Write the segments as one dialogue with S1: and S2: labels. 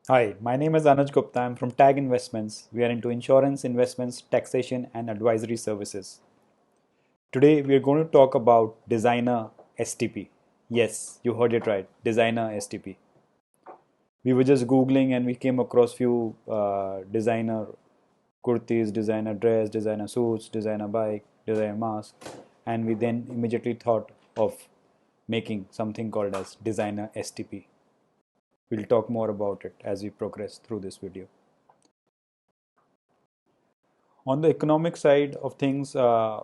S1: Hi, my name is Anuj Gupta. I'm from Tag Investments. We are into insurance, investments, taxation, and advisory services. Today, we are going to talk about designer STP. Yes, you heard it right, designer STP. We were just Googling and we came across few designer kurtis, designer dress, designer suits, designer bike, designer mask, and we then immediately thought of making something called as designer STP. We'll talk more about it as we progress through this video. On the economic side of things, the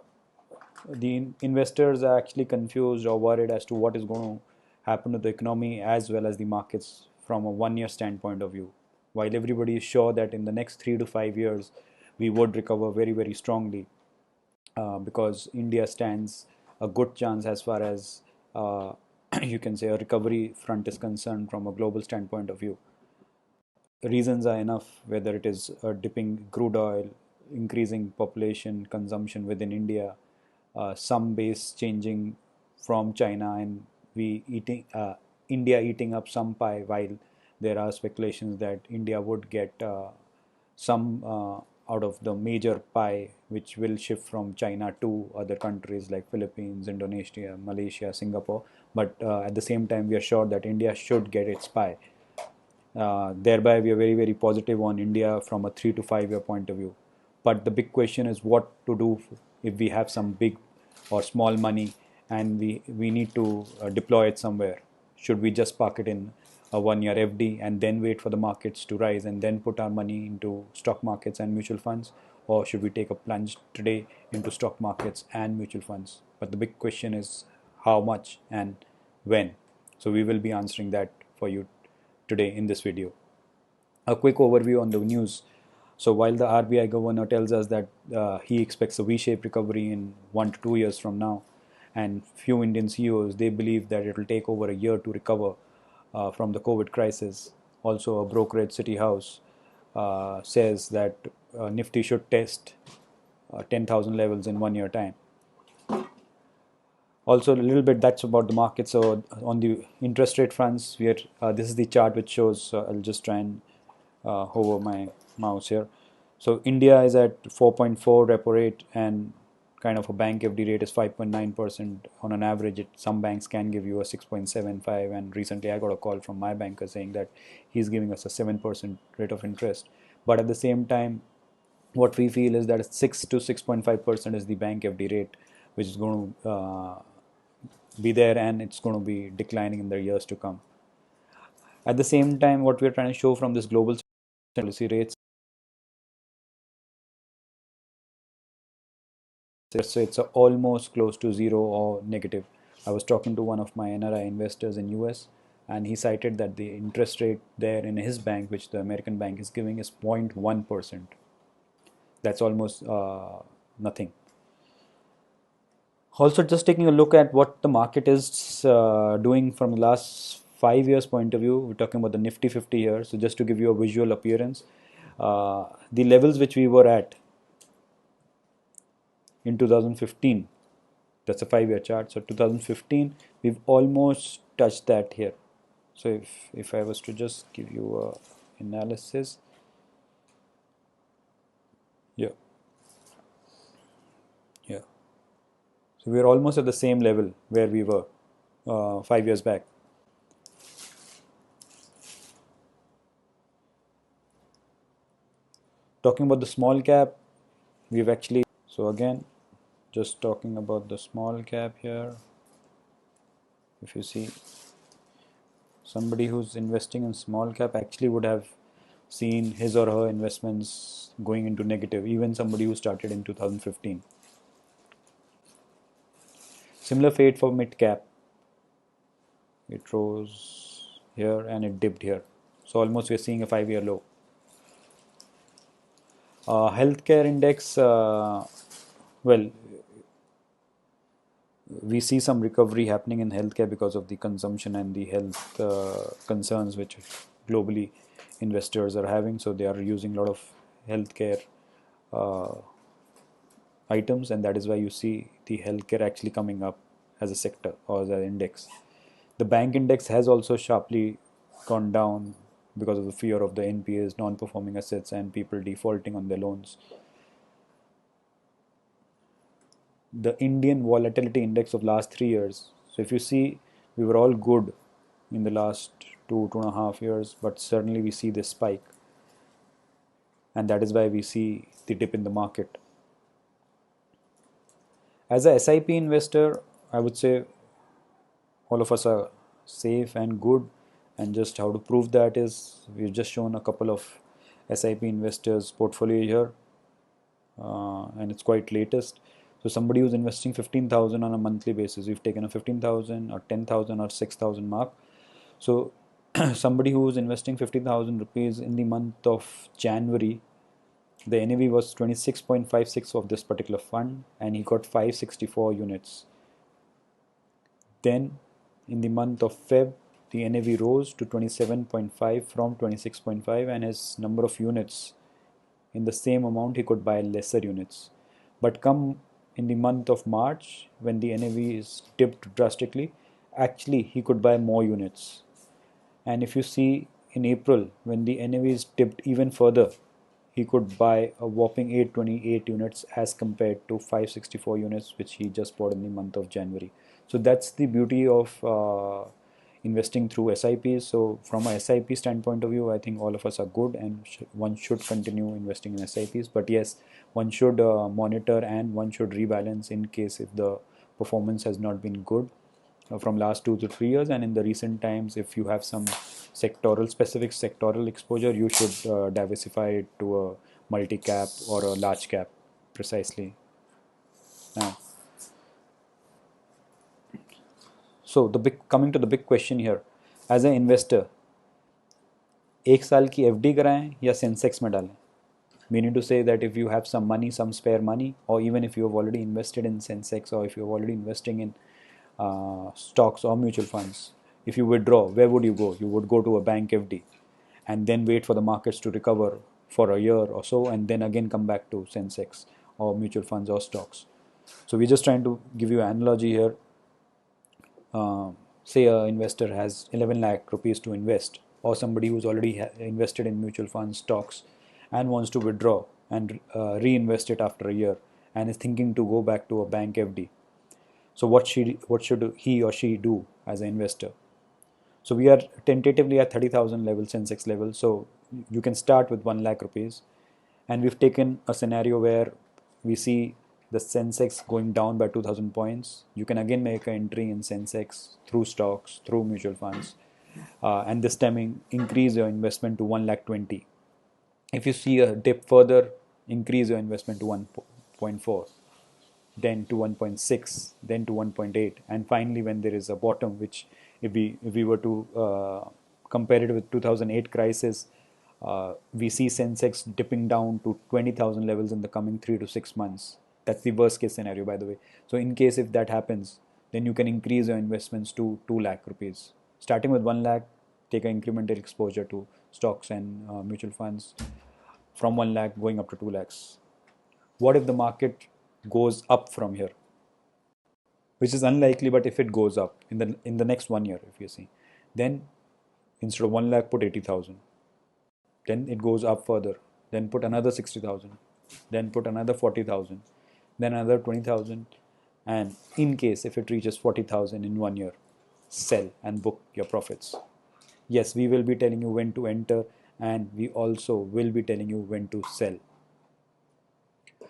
S1: investors are actually confused or worried as to what is going to happen to the economy as well as the markets from a 1 year standpoint of view. While everybody is sure that in the next 3 to 5 years we would recover very, very strongly, because India stands a good chance as far as you can say a recovery front is concerned from a global standpoint of view. Reasons are enough, whether it is dipping crude oil, increasing population consumption within India, some base changing from China, and we eating India eating up some pie, while there are speculations that India would get some out of the major pie, which will shift from China to other countries like Philippines, Indonesia, Malaysia, Singapore. But at the same time, we are sure that India should get its pie. Thereby, we are very, very positive on India from a 3 to 5 year point of view. But the big question is what to do if we have some big or small money and we need to deploy it somewhere. Should we just park it in a 1 year FD and then wait for the markets to rise and then put our money into stock markets and mutual funds? Or should we take a plunge today into stock markets and mutual funds? But the big question is how much and when. So we will be answering that for you today in this video. A quick overview on the news. So while the RBI governor tells us that he expects a V-shaped recovery in 1 to 2 years from now, and few Indian CEOs, they believe that it will take over a year to recover from the COVID crisis. Also, a brokerage City House says that Nifty should test 10,000 levels in 1 year time. Also, a little bit that's about the market. So on the interest rate fronts, we are this is the chart which shows. I'll just try and hover my mouse here. So India is at 4.4 repo rate, and kind of a bank FD rate is 5.9% on an average. Some banks can give you a 6.75, and recently I got a call from my banker saying that he's giving us a 7% rate of interest. But at the same time, what we feel is that 6 to 6.5% is the bank FD rate, which is going to be there, and it's going to be declining in the years to come. At the same time, what we're trying to show from this global policy rates, so it's almost close to zero or negative. I was talking to one of my NRI investors in US, and he cited that the interest rate there in his bank, which the American bank is giving, is 0.1%. That's almost nothing. Also, just taking a look at what the market is doing from the last 5 years point of view, we're talking about the Nifty 50 here. So just to give you a visual appearance, the levels which we were at in 2015, that's a 5 year chart. So 2015, we've almost touched that here. So if I was to just give you a analysis, yeah, yeah. So we're almost at the same level where we were 5 years back. Talking about the small cap, we've actually, so again, just talking about the small cap here. If you see, somebody who's investing in small cap actually would have seen his or her investments going into negative, even somebody who started in 2015. Similar fate for mid cap. It rose here and it dipped here. So almost we're seeing a 5 year low. Healthcare index, well, we see some recovery happening in healthcare because of the consumption and the health concerns which globally investors are having. So they are using a lot of healthcare uh, items, and that is why you see the healthcare actually coming up as a sector or as an index. The bank index has also sharply gone down because of the fear of the NPAs, non-performing assets, and people defaulting on their loans. The Indian volatility index of last 3 years. So if you see, we were all good in the last 2.5 years, but suddenly we see this spike, and that is why we see the dip in the market. As a SIP investor, I would say all of us are safe and good, and just how to prove that is we've just shown a couple of SIP investors portfolio here, and it's quite latest. So somebody who's investing 15,000 on a monthly basis, we've taken a 15,000 or 10,000 or 6,000 mark. So somebody who's investing 50,000 rupees in the month of January, the NAV was 26.56 of this particular fund, and he got 564 units. Then in the month of Feb, the NAV rose to 27.5 from 26.5, and his number of units, in the same amount he could buy lesser units. But come in the month of March, when the NAV is dipped drastically, actually he could buy more units. And if you see in April, when the NAV is dipped even further, he could buy a whopping 828 units as compared to 564 units which he just bought in the month of January. So that's the beauty of investing through SIPs. So from a SIP standpoint of view, I think all of us are good, and one should continue investing in SIPs. But yes, one should monitor, and one should rebalance in case if the performance has not been good from last 2 to 3 years. And in the recent times, if you have some specific sectoral exposure, you should diversify it to a multi-cap or a large cap precisely. Now, so coming to the big question here, as an investor, 1 साल की FD कराएं या Sensex में डालें? Meaning to say that if you have some money, some spare money, or even if you have already invested in Sensex, or if you have already investing in stocks or mutual funds, if you withdraw, where would you go? You would go to a bank FD and then wait for the markets to recover for a year or so, and then again come back to Sensex or mutual funds or stocks. So we're just trying to give you an analogy here. Say an investor has 11 lakh rupees to invest, or somebody who's already invested in mutual funds, stocks, and wants to withdraw and reinvest it after a year, and is thinking to go back to a bank FD. So what should he or she do as an investor? So we are tentatively at 30,000 level, Sensex level. So you can start with 1 lakh rupees, and we've taken a scenario where we see the Sensex going down by 2,000 points. You can again make an entry in Sensex through stocks, through mutual funds, and this time increase your investment to 1 lakh 20. If you see a dip further, increase your investment to 1.4, then to 1.6, then to 1.8, and finally when there is a bottom, which if we were to compare it with 2008 crisis, we see Sensex dipping down to 20,000 levels in the coming 3 to 6 months. That's the worst case scenario, by the way. So in case if that happens, then you can increase your investments to 2 lakh rupees. Starting with 1 lakh, take an incremental exposure to stocks and mutual funds from 1 lakh going up to 2 lakhs. What if the market goes up from here? Which is unlikely, but if it goes up in the next 1 year, if you see, then instead of 1 lakh, put 80,000. Then it goes up further. Then put another 60,000. Then put another 40,000. Then another 20,000. And in case if it reaches 40,000 in 1 year, sell and book your profits. Yes, we will be telling you when to enter, and we also will be telling you when to sell.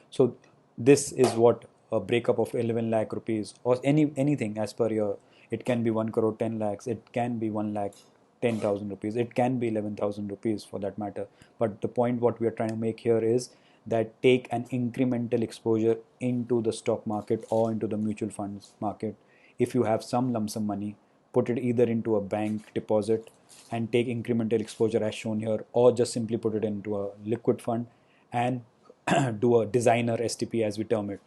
S1: So this is what a breakup of 11 lakh rupees or anything as per your, it can be 1 crore 10 lakhs, it can be 1 lakh 10,000 rupees, it can be 11,000 rupees for that matter. But the point what we are trying to make here is that take an incremental exposure into the stock market or into the mutual funds market. If you have some lump sum money, put it either into a bank deposit and take incremental exposure as shown here, or just simply put it into a liquid fund and do a designer STP as we term it,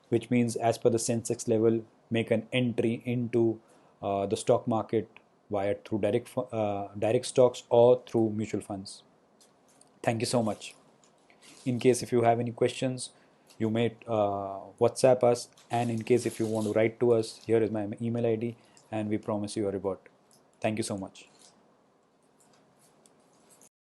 S1: which means as per the Sensex level, make an entry into the stock market via through direct stocks or through mutual funds. Thank you so much. In case if you have any questions, you may WhatsApp us, and in case if you want to write to us, here is my email ID, and we promise you a reward. Thank you so much.